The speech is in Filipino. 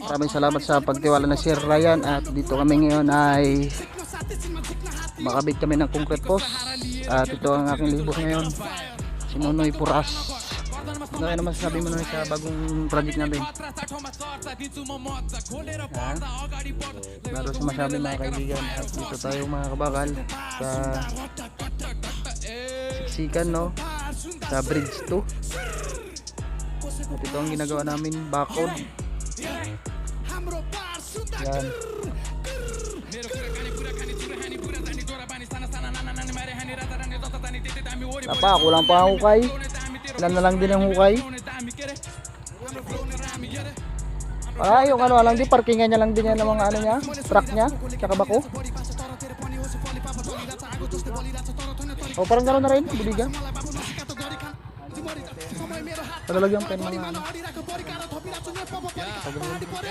Maraming salamat sa pagtiwala ng Sir Ryan. At dito kami ngayon ay makabit kami ng concrete post. At ito ang aking libos ngayon, si Nonoy Puras. Ano kaya naman sabi mo na sa bagong project natin? Laro sa masabi mga kaibigan. At dito tayo mga kabakal sa siksikan, no? Sa bridge 2. At ito ang ginagawa namin, bakod. Yan. Tapa, kulang pa ang hukay. Ilan na lang din ang hukay. Yung ano lang din, parkingan niya lang din yan ng mga ano niya, truck niya, tsaka bako. O parang gano'n na rin, buliga. Padalagyan pa yung mga ano.